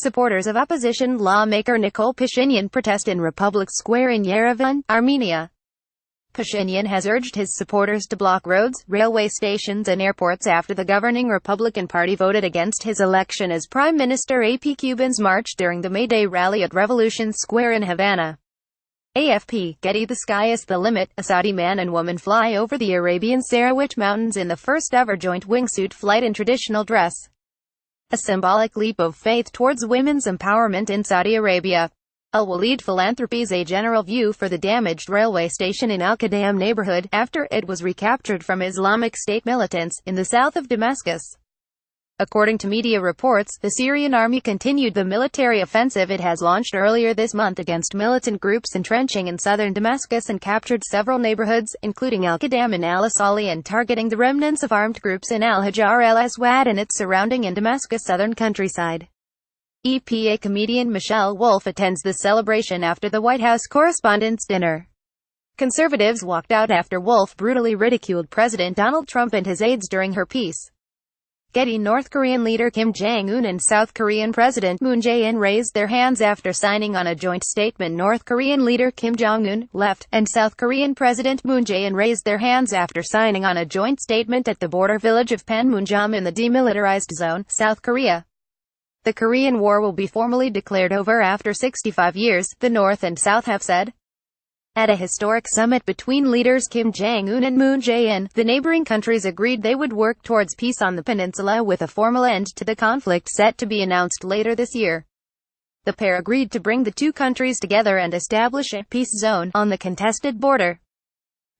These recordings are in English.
Supporters of opposition lawmaker Nikol Pashinyan protest in Republic Square in Yerevan, Armenia. Pashinyan has urged his supporters to block roads, railway stations and airports after the governing Republican Party voted against his election as Prime Minister. Cubans marched during the May Day rally at Revolution Square in Havana. AFP, Getty. The sky is the limit. A Saudi man and woman fly over the Arabian Sarawak Mountains in the first ever joint wingsuit flight in traditional dress. A symbolic leap of faith towards women's empowerment in Saudi Arabia. Al-Walid Philanthropies. A general view for the damaged railway station in Al-Qadam neighborhood, after it was recaptured from Islamic State militants, in the south of Damascus. According to media reports, the Syrian army continued the military offensive it has launched earlier this month against militant groups entrenching in southern Damascus and captured several neighborhoods, including Al-Qadam and Al-Asali, and targeting the remnants of armed groups in Al-Hajar al-Aswad and its surrounding in Damascus' southern countryside. EPA comedian Michelle Wolf attends the celebration after the White House Correspondents' Dinner. Conservatives walked out after Wolf brutally ridiculed President Donald Trump and his aides during her piece. Getty. North Korean leader Kim Jong-un and South Korean President Moon Jae-in raised their hands after signing on a joint statement. North Korean leader Kim Jong-un, left, and South Korean President Moon Jae-in raised their hands after signing on a joint statement at the border village of Panmunjom in the demilitarized zone, South Korea. The Korean War will be formally declared over after 65 years, the North and South have said. At a historic summit between leaders Kim Jong-un and Moon Jae-in, the neighboring countries agreed they would work towards peace on the peninsula with a formal end to the conflict set to be announced later this year. The pair agreed to bring the two countries together and establish a peace zone on the contested border.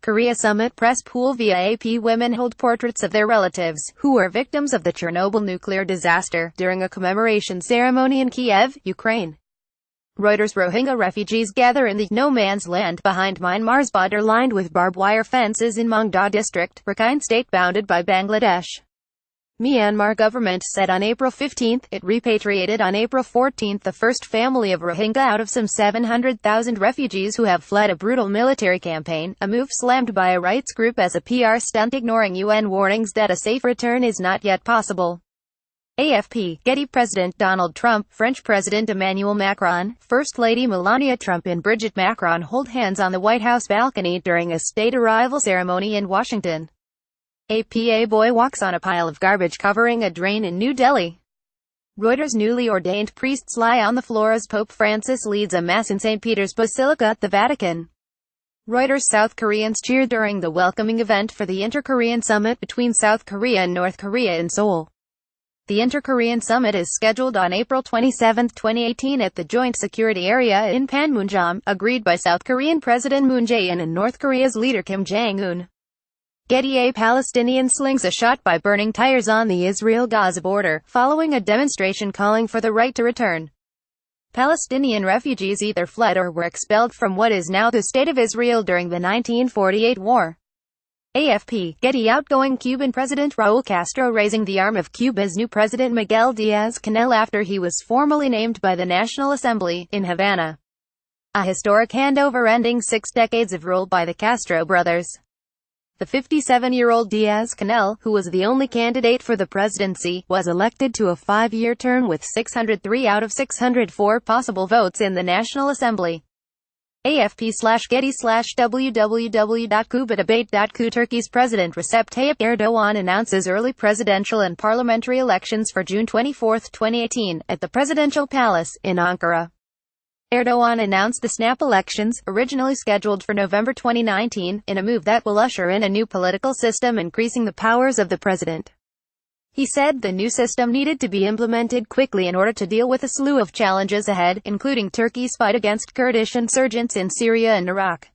Korea Summit Press Pool. Via AP. Women hold portraits of their relatives, who were victims of the Chernobyl nuclear disaster, during a commemoration ceremony in Kiev, Ukraine. Reuters. Rohingya refugees gather in the no-man's land behind Myanmar's border lined with barbed wire fences in Mongda district, Rakhine state bounded by Bangladesh. Myanmar government said on April 15 it repatriated on April 14 the first family of Rohingya out of some 700,000 refugees who have fled a brutal military campaign, a move slammed by a rights group as a PR stunt ignoring UN warnings that a safe return is not yet possible. AFP. Getty. President Donald Trump, French President Emmanuel Macron, First Lady Melania Trump and Brigitte Macron hold hands on the White House balcony during a state arrival ceremony in Washington. A boy walks on a pile of garbage covering a drain in New Delhi. Reuters. Newly ordained priests lie on the floor as Pope Francis leads a mass in St. Peter's Basilica at the Vatican. Reuters. South Koreans cheer during the welcoming event for the Inter-Korean Summit between South Korea and North Korea in Seoul. The Inter-Korean Summit is scheduled on April 27, 2018 at the Joint Security Area in Panmunjom, agreed by South Korean President Moon Jae-in and North Korea's leader Kim Jong-un. Getty. A Palestinian slings a shot by burning tires on the Israel-Gaza border, following a demonstration calling for the right to return. Palestinian refugees either fled or were expelled from what is now the State of Israel during the 1948 war. AFP. Getty. Outgoing Cuban President Raúl Castro raising the arm of Cuba's new president Miguel Díaz-Canel after he was formally named by the National Assembly, in Havana. A historic handover ending 6 decades of rule by the Castro brothers. The 57-year-old Díaz-Canel, who was the only candidate for the presidency, was elected to a 5-year term with 603 out of 604 possible votes in the National Assembly. AFP/Getty/www.kubadebate.cu. Turkey's President Recep Tayyip Erdoğan announces early presidential and parliamentary elections for June 24, 2018, at the Presidential Palace, in Ankara. Erdoğan announced the snap elections, originally scheduled for November 2019, in a move that will usher in a new political system increasing the powers of the president. He said the new system needed to be implemented quickly in order to deal with a slew of challenges ahead, including Turkey's fight against Kurdish insurgents in Syria and Iraq.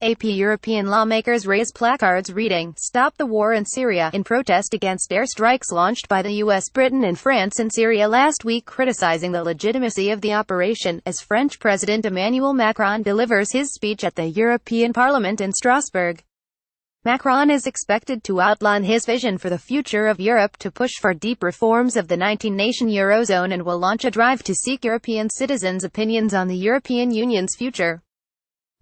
AP. European lawmakers raise placards reading, "Stop the War in Syria," in protest against airstrikes launched by the US, Britain and France in Syria last week, criticizing the legitimacy of the operation, as French President Emmanuel Macron delivers his speech at the European Parliament in Strasbourg. Macron is expected to outline his vision for the future of Europe, to push for deep reforms of the 19-nation Eurozone, and will launch a drive to seek European citizens' opinions on the European Union's future.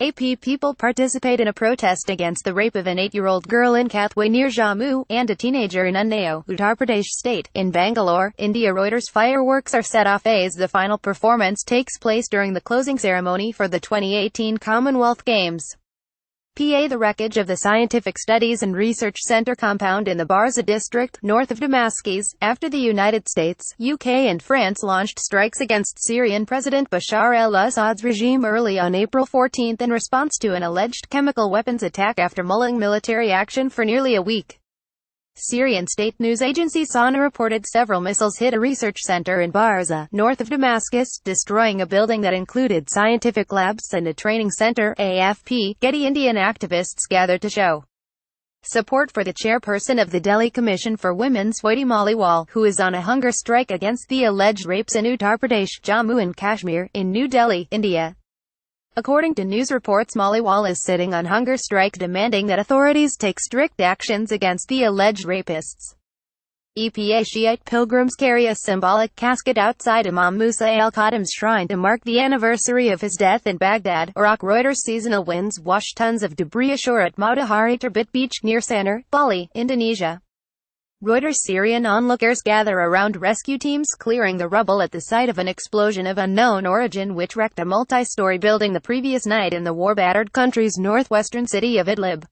AP people participate in a protest against the rape of an 8-year-old girl in Kathway near Jammu, and a teenager in Unnao, Uttar Pradesh state. In Bangalore, India, Reuters fireworks are set off as the final performance takes place during the closing ceremony for the 2018 Commonwealth Games. The wreckage of the Scientific Studies and Research Center compound in the Barza district, north of Damascus, after the United States, UK and France launched strikes against Syrian President Bashar al-Assad's regime early on April 14 in response to an alleged chemical weapons attack after mulling military action for nearly a week. Syrian state news agency SANA reported several missiles hit a research center in Barza, north of Damascus, destroying a building that included scientific labs and a training center. AFP, Getty. Indian activists gathered to show support for the chairperson of the Delhi Commission for Women, Swati Maliwal, who is on a hunger strike against the alleged rapes in Uttar Pradesh, Jammu and Kashmir, in New Delhi, India. According to news reports, Maliwal is sitting on hunger strike demanding that authorities take strict actions against the alleged rapists. Shiite pilgrims carry a symbolic casket outside Imam Musa al-Kadhim's shrine to mark the anniversary of his death in Baghdad, Iraq. Reuters seasonal winds wash tons of debris ashore at Matahari Terbit Beach near Sanur, Bali, Indonesia. Reuters Syrian onlookers gather around rescue teams clearing the rubble at the site of an explosion of unknown origin which wrecked a multi-story building the previous night in the war-battered country's northwestern city of Idlib.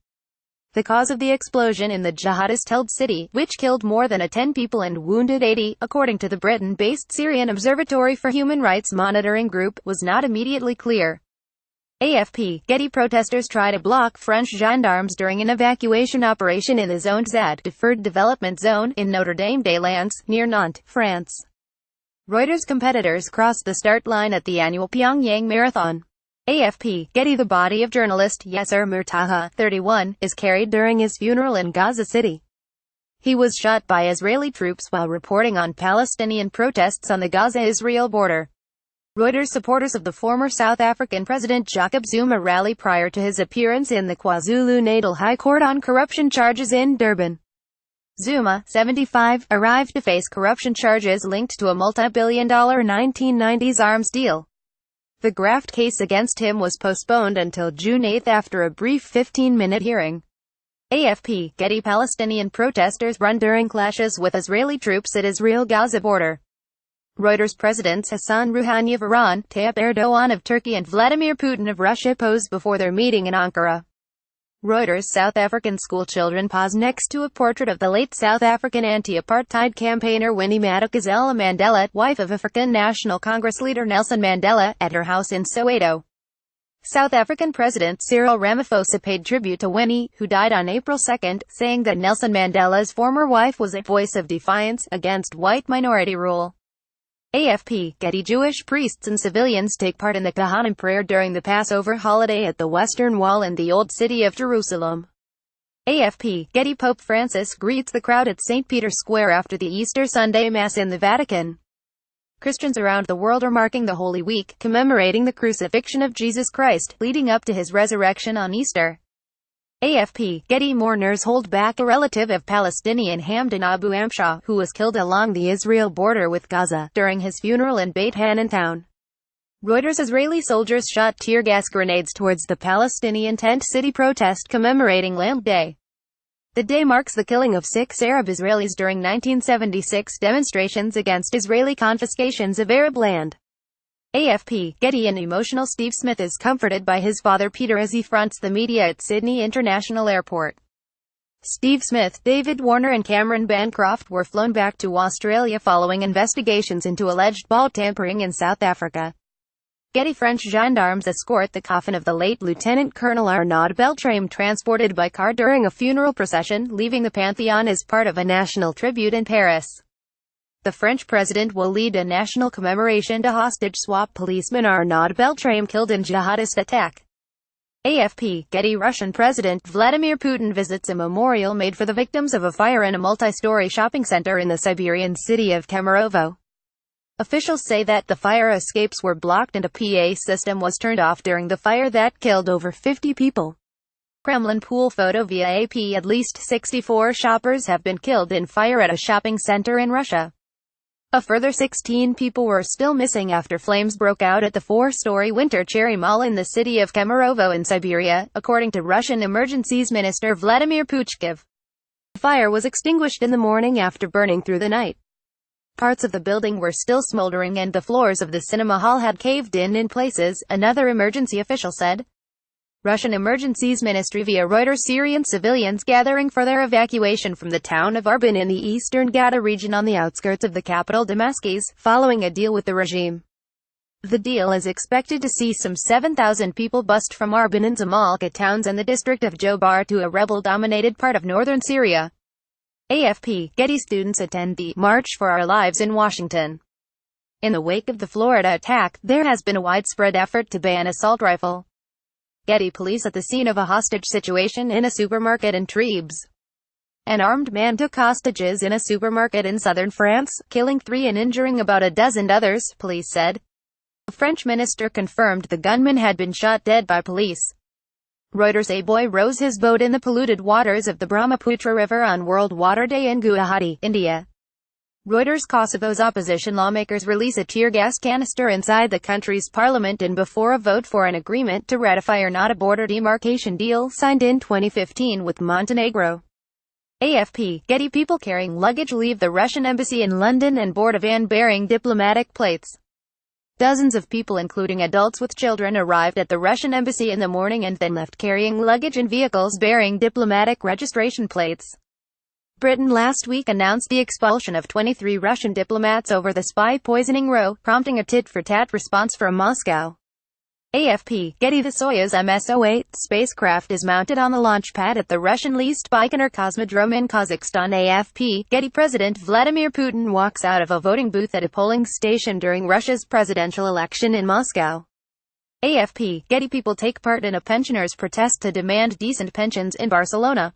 The cause of the explosion in the jihadist-held city, which killed more than 10 people and wounded 80, according to the Britain-based Syrian Observatory for Human Rights Monitoring Group, was not immediately clear. AFP, Getty. Protesters try to block French gendarmes during an evacuation operation in the Zone Z Deferred Development Zone in Notre-Dame-des-Landes, near Nantes, France. Reuters competitors crossed the start line at the annual Pyongyang Marathon. AFP, Getty. The body of journalist Yasser Murtaha, 31, is carried during his funeral in Gaza City. He was shot by Israeli troops while reporting on Palestinian protests on the Gaza-Israel border. Reuters supporters of the former South African President Jacob Zuma rally prior to his appearance in the KwaZulu-Natal High Court on corruption charges in Durban. Zuma, 75, arrived to face corruption charges linked to a multi-billion-dollar 1990s arms deal. The graft case against him was postponed until June 8 after a brief 15-minute hearing. AFP, Getty. Palestinian protesters run during clashes with Israeli troops at Israel-Gaza border. Reuters Presidents Hassan Rouhani of Iran, Tayyip Erdogan of Turkey and Vladimir Putin of Russia pose before their meeting in Ankara. Reuters South African schoolchildren pause next to a portrait of the late South African anti-apartheid campaigner Winnie Madikizela Mandela, wife of African National Congress leader Nelson Mandela, at her house in Soweto. South African President Cyril Ramaphosa paid tribute to Winnie, who died on April 2, saying that Nelson Mandela's former wife was a voice of defiance against white minority rule. AFP, Getty. Jewish priests and civilians take part in the Kohanim prayer during the Passover holiday at the Western Wall in the Old City of Jerusalem. AFP, Getty. Pope Francis greets the crowd at St. Peter's Square after the Easter Sunday Mass in the Vatican. Christians around the world are marking the Holy Week, commemorating the crucifixion of Jesus Christ, leading up to his resurrection on Easter. AFP, Getty. Mourners hold back a relative of Palestinian Hamdan Abu Amshah, who was killed along the Israel border with Gaza, during his funeral in Beit Hanan town. Reuters Israeli soldiers shot tear gas grenades towards the Palestinian tent city protest commemorating Land Day. The day marks the killing of 6 Arab Israelis during 1976 demonstrations against Israeli confiscations of Arab land. AFP, Getty. An emotional Steve Smith is comforted by his father Peter as he fronts the media at Sydney International Airport. Steve Smith, David Warner and Cameron Bancroft were flown back to Australia following investigations into alleged ball tampering in South Africa. Getty. French gendarmes escort the coffin of the late Lieutenant Colonel Arnaud Beltrame transported by car during a funeral procession, leaving the Pantheon as part of a national tribute in Paris. The French president will lead a national commemoration to hostage swap policeman Arnaud Beltrame killed in jihadist attack. AFP, Getty. Russian President Vladimir Putin visits a memorial made for the victims of a fire in a multi-story shopping center in the Siberian city of Kemerovo. Officials say that the fire escapes were blocked and a PA system was turned off during the fire that killed over 50 people. Kremlin pool photo via AP. At least 64 shoppers have been killed in fire at a shopping center in Russia. A further 16 people were still missing after flames broke out at the 4-story Winter Cherry Mall in the city of Kemerovo in Siberia, according to Russian Emergencies Minister Vladimir Puchkov. The fire was extinguished in the morning after burning through the night. Parts of the building were still smoldering and the floors of the cinema hall had caved in places, another emergency official said. Russian Emergencies Ministry via Reuters. Syrian civilians gathering for their evacuation from the town of Arban in the eastern Ghouta region on the outskirts of the capital Damascus, following a deal with the regime. The deal is expected to see some 7,000 people bust from Arban and Zamalka towns and the district of Jobar to a rebel-dominated part of northern Syria. AFP, Getty. Students attend the March for Our Lives in Washington. In the wake of the Florida attack, there has been a widespread effort to ban assault rifle. Getty. Police at the scene of a hostage situation in a supermarket in Trebes. An armed man took hostages in a supermarket in southern France, killing 3 and injuring about a dozen others, police said. A French minister confirmed the gunman had been shot dead by police. Reuters. A boy rows his boat in the polluted waters of the Brahmaputra River on World Water Day in Guwahati, India. Reuters. Kosovo's opposition lawmakers release a tear gas canister inside the country's parliament and before a vote for an agreement to ratify or not a border demarcation deal signed in 2015 with Montenegro. AFP, Getty. People carrying luggage leave the Russian embassy in London and board a van bearing diplomatic plates. Dozens of people including adults with children arrived at the Russian embassy in the morning and then left carrying luggage in vehicles bearing diplomatic registration plates. Britain last week announced the expulsion of 23 Russian diplomats over the spy poisoning row, prompting a tit-for-tat response from Moscow. AFP, Getty. The Soyuz MS-08 spacecraft is mounted on the launch pad at the Russian-leased Baikonur Cosmodrome in Kazakhstan. AFP, Getty. President Vladimir Putin walks out of a voting booth at a polling station during Russia's presidential election in Moscow. AFP, Getty. People take part in a pensioners' protest to demand decent pensions in Barcelona.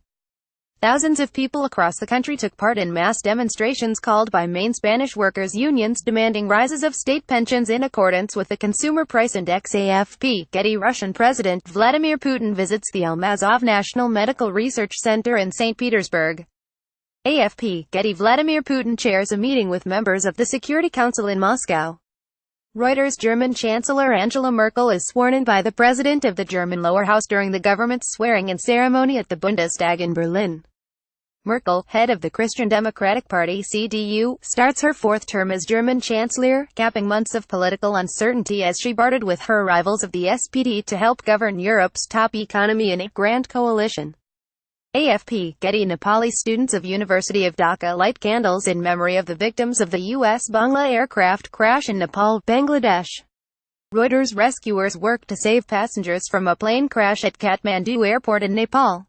Thousands of people across the country took part in mass demonstrations called by main Spanish workers' unions demanding rises of state pensions in accordance with the Consumer Price Index. AFP, Getty. Russian President Vladimir Putin visits the Almazov National Medical Research Center in St. Petersburg. AFP, Getty. Vladimir Putin chairs a meeting with members of the Security Council in Moscow. Reuters. German Chancellor Angela Merkel is sworn in by the president of the German lower house during the government's swearing-in ceremony at the Bundestag in Berlin. Merkel, head of the Christian Democratic Party (CDU), starts her 4th term as German Chancellor, capping months of political uncertainty as she bartered with her rivals of the SPD to help govern Europe's top economy in a grand coalition. AFP, Getty. Nepali students of University of Dhaka light candles in memory of the victims of the U.S. Bangla aircraft crash in Nepal, Bangladesh. Reuters. Rescuers work to save passengers from a plane crash at Kathmandu Airport in Nepal.